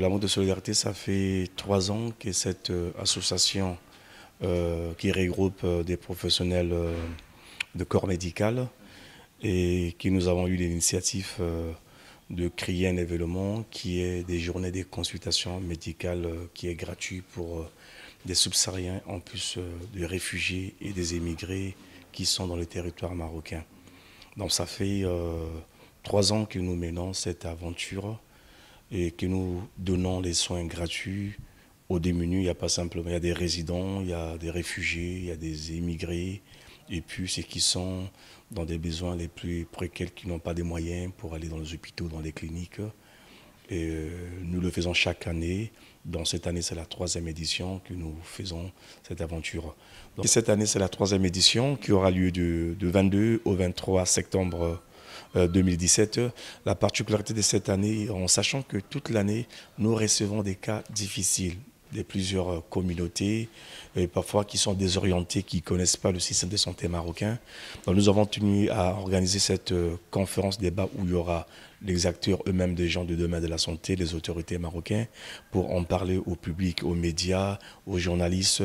L'amour de solidarité, ça fait 3 ans que cette association qui regroupe des professionnels de corps médical et que nous avons eu l'initiative de créer un événement qui est des journées de consultation médicale qui est gratuit pour des subsahariens en plus des réfugiés et des émigrés qui sont dans le territoire marocain. Donc ça fait 3 ans que nous menons cette aventure et que nous donnons les soins gratuits aux démunis. Il n'y a pas simplement, il y a des résidents, il y a des réfugiés, il y a des émigrés, et puis ceux qui sont dans des besoins les plus précaires, qui n'ont pas de moyens pour aller dans les hôpitaux, dans les cliniques. Et nous le faisons chaque année. Donc cette année, c'est la 3e édition que nous faisons cette aventure. Donc, cette année, c'est la 3e édition qui aura lieu du 22 au 23 septembre 2017. La particularité de cette année, en sachant que toute l'année, nous recevons des cas difficiles de plusieurs communautés, et parfois qui sont désorientés, qui ne connaissent pas le système de santé marocain. Donc nous avons tenu à organiser cette conférence débat où il y aura les acteurs eux-mêmes des gens de domaine de la santé, les autorités marocaines, pour en parler au public, aux médias, aux journalistes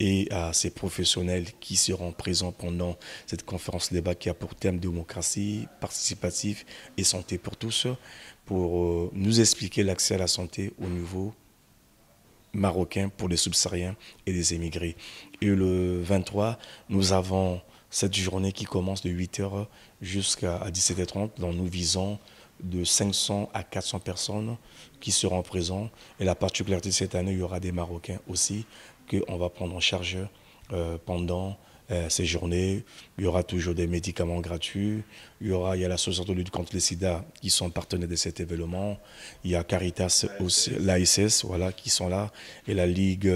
et à ces professionnels qui seront présents pendant cette conférence débat qui a pour thème démocratie participative et santé pour tous, pour nous expliquer l'accès à la santé au niveau marocain pour les subsahariens et les émigrés. Et le 23, nous avons cette journée qui commence de 8h jusqu'à 17h30, dont nous visons de 500 à 400 personnes qui seront présentes. Et la particularité de cette année, il y aura des Marocains aussi qu'on va prendre en charge pendant ces journées. Il y aura toujours des médicaments gratuits. Il y a l'association de lutte contre le sida qui sont partenaires de cet événement. Il y a Caritas, l'ASS, voilà, qui sont là. Et la Ligue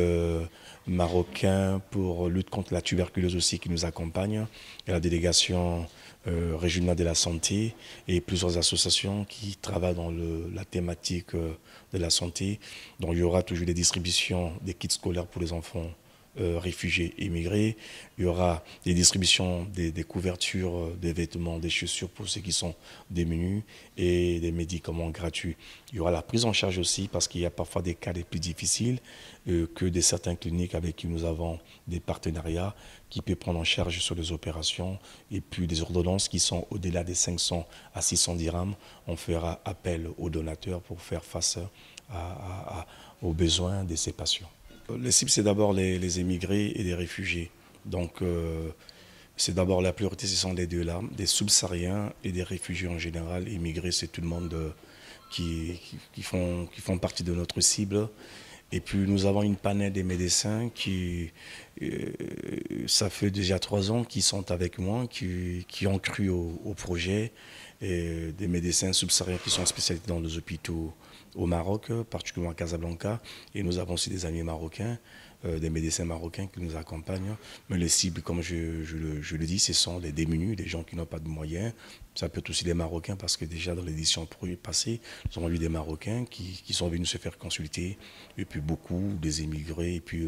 marocaine pour lutte contre la tuberculose aussi qui nous accompagne. Et la délégation régionale de la santé et plusieurs associations qui travaillent dans la thématique de la santé. Donc il y aura toujours des distributions des kits scolaires pour les enfants réfugiés immigrés. Il y aura des distributions des couvertures, des vêtements, des chaussures pour ceux qui sont démunis et des médicaments gratuits. Il y aura la prise en charge aussi parce qu'il y a parfois des cas les plus difficiles que de certaines cliniques avec qui nous avons des partenariats qui peuvent prendre en charge sur les opérations et puis des ordonnances qui sont au-delà des 500 à 600 dirhams. On fera appel aux donateurs pour faire face aux besoins de ces patients. Les cibles, c'est d'abord les émigrés et les réfugiés. Donc, c'est d'abord la priorité, ce sont les deux-là, des subsahariens et des réfugiés en général. Émigrés, c'est tout le monde qui font partie de notre cible. Et puis, nous avons une panel des médecins qui, ça fait déjà 3 ans qu'ils sont avec moi, qui ont cru au projet. Et des médecins subsahariens qui sont spécialisés dans les hôpitaux au Maroc, particulièrement à Casablanca. Et nous avons aussi des amis marocains, des médecins marocains qui nous accompagnent. Mais les cibles, comme je le dis, ce sont les démunis, les gens qui n'ont pas de moyens. Ça peut être aussi les Marocains, parce que déjà dans l'édition passée, nous avons eu des Marocains qui sont venus se faire consulter. Et puis beaucoup des émigrés, et puis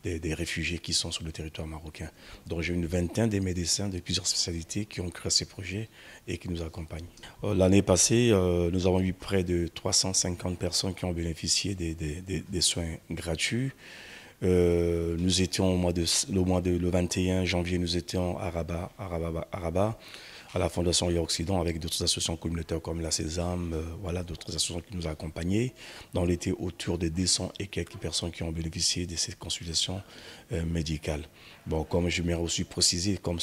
des réfugiés qui sont sur le territoire marocain. Donc j'ai une vingtaine de médecins de plusieurs spécialités qui ont créé ces projets et qui nous accompagnent. L'année passée, nous avons eu près de 350 personnes qui ont bénéficié des soins gratuits. Nous étions le 21 janvier, nous étions à Rabat, à la Fondation Occident avec d'autres associations communautaires comme la Sésame, voilà, d'autres associations qui nous ont accompagnés. Dans l'été, autour de 200 et quelques personnes qui ont bénéficié de cette consultation médicale. Bon, comme je m'ai aussi précisé, comme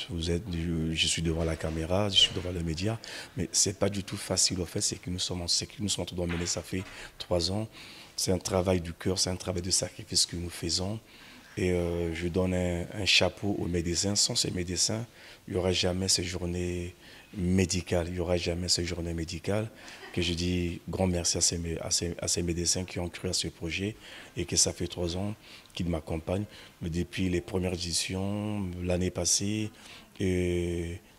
vous êtes, je suis devant la caméra, je suis devant les médias, mais ce n'est pas du tout facile au fait, c'est que nous sommes en train de mener, ça fait 3 ans. C'est un travail du cœur, c'est un travail de sacrifice que nous faisons. Et je donne un chapeau aux médecins. Sans ces médecins, il n'y aura jamais ces journées médicales. Il n'y aura jamais ces journées médicales. Que je dis grand merci à ces médecins qui ont cru à ce projet et que ça fait 3 ans qu'ils m'accompagnent. Mais depuis les premières éditions, l'année passée,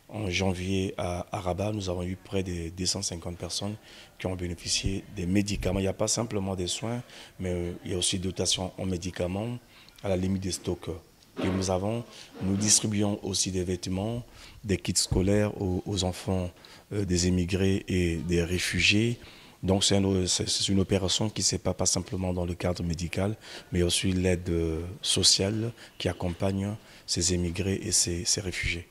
en janvier à Rabat, nous avons eu près de 250 personnes qui ont bénéficié des médicaments. Il n'y a pas simplement des soins, mais il y a aussi dotation en médicaments à la limite des stocks que nous avons. Nous distribuons aussi des vêtements, des kits scolaires aux enfants des émigrés et des réfugiés. Donc c'est une opération qui ne se passe pas simplement dans le cadre médical, mais aussi l'aide sociale qui accompagne ces émigrés et ces réfugiés.